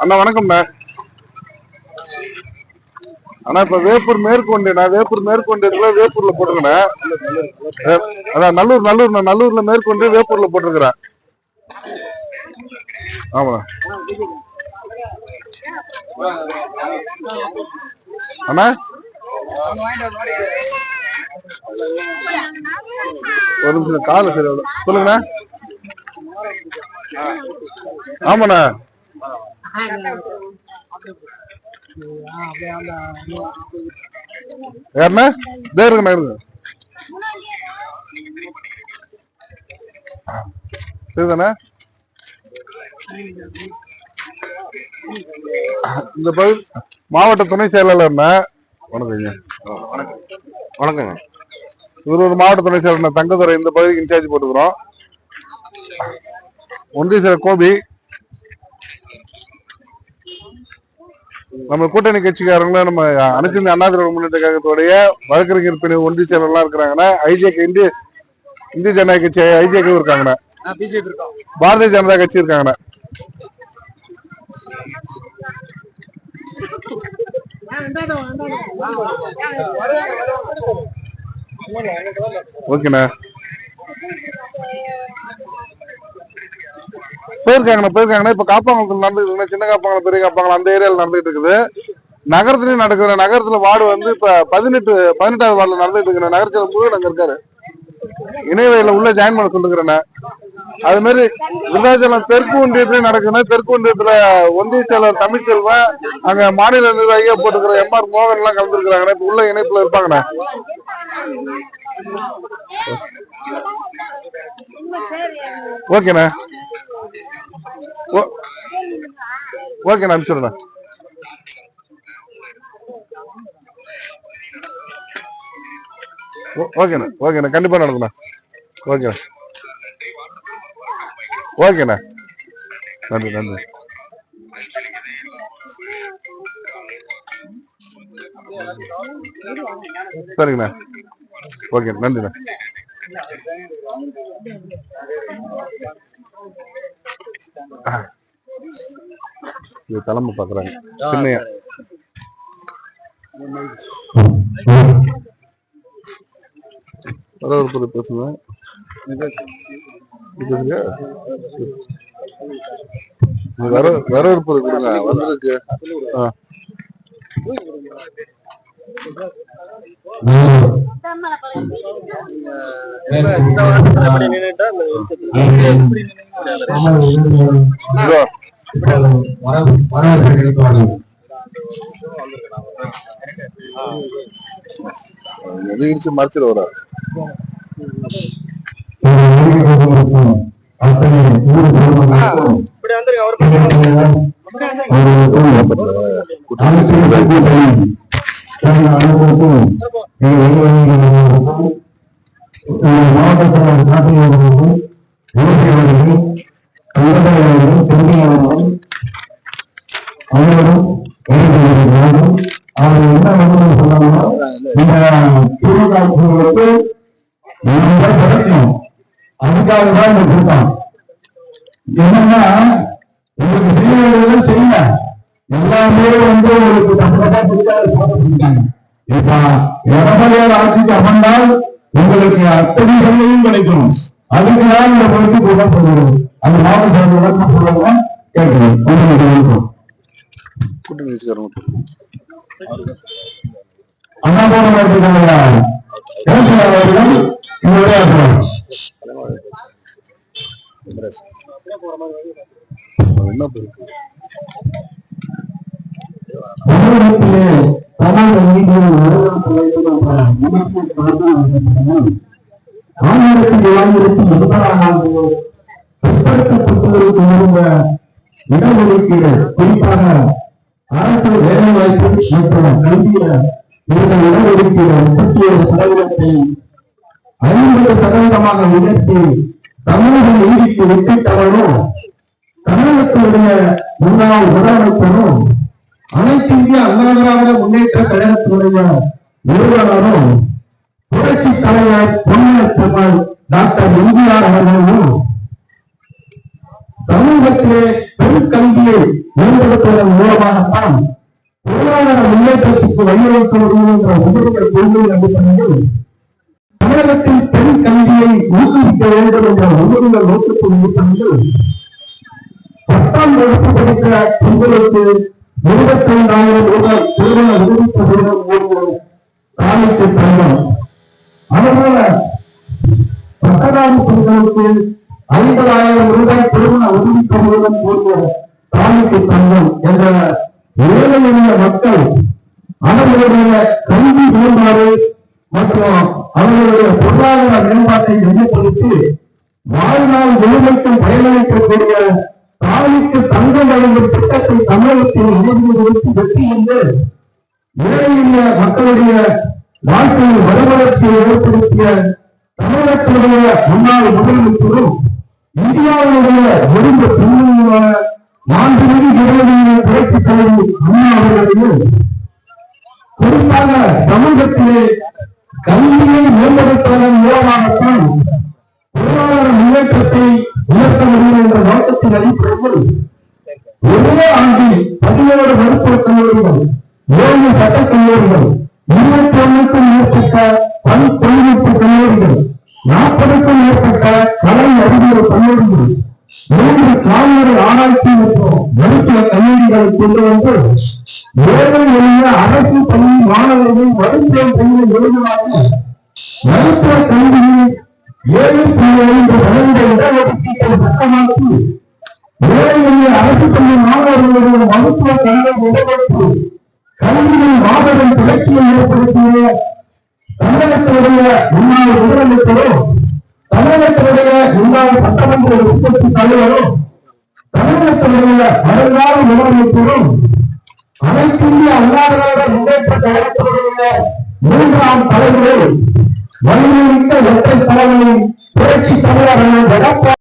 அண்ணா வணக்கம்ண்ணா. ஆனா இப்ப வேப்பூர் மேற்கொண்டு வேப்பூர் மேற்கொண்டு வேப்பூர்ல போட்டுருக்கேன். அதான் நல்லூர்ல மேற்கொண்டு வேப்பூர்ல போட்டிருக்கிறேன். ஆமா அண்ணா, ஒரு நிமிஷம் கால சரி சொல்லுங்கண்ணா. ஆமாண்ணா, யாருண்ணா? இருக்குண்ணா இருக்கு இருக்குதாண்ணா. இந்த பகுதி மாவட்ட துணை செயலாளர்ண்ணா. வணக்கங்க. வணக்கங்க. இவர் ஒரு மாவட்ட துணை செயலர் தங்கதுரை, இந்த பகுதிக்கு இன்சார்ஜ் போட்டுக்கிறோம். ஒன்றிய செயலர் கோபி. நம்ம கூட்டணி கட்சிக்காரங்களும் நம்ம அனைத்து இந்திய அண்ணா திராவிட முன்னேற்ற கழகத்துடைய வழக்கறிஞர் பிரிவு ஒன்றிய செயலர்லாம் இருக்கிறாங்கன்னா, ஐஜேகே இந்திய ஜனநாயக கட்சி ஐஜேகே இருக்காங்கண்ணா, பாரதிய ஜனதா கட்சி இருக்காங்கண்ணா. ஓகேண்ணா, போயிருக்காங்கண்ணா. இப்ப காப்பாங்கல் நடந்துட்டு, சின்ன காப்பாங்கல் பெரிய காப்பாங்கல் அந்த ஏரியால நடந்துட்டு இருக்குது. நகரத்துலயும் நடக்குது. நகரத்துல வார்டு வந்து இப்ப 18வது வார்டுல நடந்துட்டு இருக்கு. நகரத்துல முருகன் அங்க இருக்காரு, இணையவழியில உள்ள ஜாயின் பண்ண சொல்லுங்கிறேன். அது மாதிரி விருதாச்சலம் தெற்கு ஒன்றியத்திலயும் நடக்குதுன்னா, தெற்கு ஒன்றியத்துல ஒன்றிய செயலர் தமிழ்ச்செல்வன், அங்க மாநில நிர்வாகியா போட்டுக்கிற MR மோகன் எல்லாம் கலந்துருக்கிறாங்கண்ணா. இப்ப உள்ள இணைப்புல இருப்பாங்கண்ணா. ஓகேண்ணா, ஓகேண்ணா, அனுப்பிச்சுடுறேன். ஓகேண்ணா, கண்டிப்பா நடக்குண்ணா. ஓகேண்ணா, ஓகேண்ணா, நன்றி. சரிங்கண்ணா, ஓகே, நன்றிண்ணா. இது தலைமை பாக்குறாங்க. சின்னையா வரவேற்பு பேசுங்க. வரவேற்பு கொடுங்க. வந்திருக்கு. மறைச்சிட வர அதுக்காகதான் இந்த கூட்டம். என்னன்னா உங்களுக்கு செய்ய செய்யுங்க. எல்லாமே வந்து உங்களுக்கு கொடுத்தாங்க. இப்ப எடப்பாடியார் ஆட்சிக்கு அமர்ந்தால் உங்களுக்கு அத்தனை சலுகையும் கிடைக்கும். அதுக்குதான் இந்த பொறுத்து கூட்டம் சொல்லுவோம். அந்த மாவட்ட செயலாளர் சொல்லுவாங்க கேட்கிறோம். கூட்டணி அண்ணா போராட்டம் என்ன 1980ஆம் ஆண்டு பிற்படுத்தப்பட்டவருக்கு இருந்த இடஒதுக்கீடு, குறிப்பாக அரசு வேலைவாய்ப்பு மற்றும் கல்வியில இருந்த இடஒதுக்கீடு 37% 50% உயர்த்தி சமூக நீதிக்கு விட்டுத்தவரும் தமிழகத்தினுடைய முன்னாள் முதலமைச்சரும் அனைத்து இந்திய அண்ணா திராவிட முன்னேற்ற கழகத்தினுடைய நிறுவனரும் புரட்சி தலைவர் பொன்னியின் டாக்டர் எம்ஜிஆர் அவர்களும் சமூகத்திலே பெண் கல்வியை மேம்படுத்துவதன் மூலமாகத்தான் பொருளாதார முன்னேற்றத்துக்கு வழிவகுக்க முடியும் என்ற உங்களுடைய கொள்கையின் அடிப்படையில் தமிழகத்தில் பெண் கல்வியை ஊக்குவிக்க வேண்டும் என்ற உங்களுடைய நோக்கத்தின் அடிப்படையில் 10ஆம் வகுப்பு படிக்கிற பெண்களுக்கு 25,000 ரூபாய் திருமண உதவித்தொகையுடன் கூடிய தாலிக்கு தங்கம், அதுபோல 10ஆம் பெண்களுக்கு 50,000 ரூபாய் திருமண உதவித்தொகையுடன் கூடிய தாலிக்கு தங்கம் என்ற ஏழை எளிய மக்கள் அவர்களுடைய கல்வி மேம்பாடு மற்றும் அவர்களுடைய பொருளாதார மேம்பாட்டை மையப்படுத்தி வாழ்நாள் முழுமைக்கும் பயனளிக்கக்கூடிய தாலிக்கு தங்கம் வழங்கும் திட்டத்தை தமிழகத்தில் இணைந்து வெற்றி என்று ஏழைய மக்களுடைய வாழ்க்கையில் வளர்ச்சியை ஏற்படுத்திய தமிழகத்தினுடைய முன்னாள் முதலமைச்சரும் இந்தியாவுடைய ஒருங்க பின்னணியான மாண்புமிகு ஜனாதிபதி புரட்சி தலைவர் அண்ணா அவர்களையும் குறிப்பாக சமூகத்திலே கல்வியை மேம்படுத்துவதன் மூலமாகத்தான் பொருளாதார முன்னேற்றத்தை உயர்த்த முடியும் என்ற நோக்கத்தின் அடிப்படையில் ஒரே ஆண்டில் 17 மருத்துவக் கல்லூரிகள், 7 சட்டக் கல்லூரிகள், 21க்கும் மேற்பட்ட பல் தொழில்நுட்ப கல்லூரிகள், 40க்கும் மேற்பட்ட கலை அறிவியல் கல்லூரிகள், 3 கால்நடை ஆராய்ச்சி மற்றும் மருத்துவ கல்லூரிகளை கொண்டு வந்து ஏழை எளிய அரசு பள்ளி மாணவர்கள் மருத்துவ கல்வி எழுதுவாங்க. மருத்துவ கல்வியில் 7.5% இடஒதுக்கீட்டை பக்கமாக்கி ஏழை எளிய அரசு பள்ளி மாணவர்களுடைய மருத்துவ கல்வி நிலையற்று கல்வியில் மாபெரும் புரட்சியை ஏற்படுத்திய தமிழகத்தினுடைய முன்னாள் முதலமைச்சரும் தமிழகத்தினுடைய முன்னாள் சட்டமன்ற உற்பத்தி தலைவரும் தமிழகத்தினுடைய வருங்கால முதலமைச்சரும் அனைத்து இந்திய அண்ணா திராவிட முன்னேற்ற கழகத்தினுடைய 3ஆம் தலைவரை வலிமைமிக்க ஒற்றை தலைவரை புரட்சி தலைவர் எடப்பாடி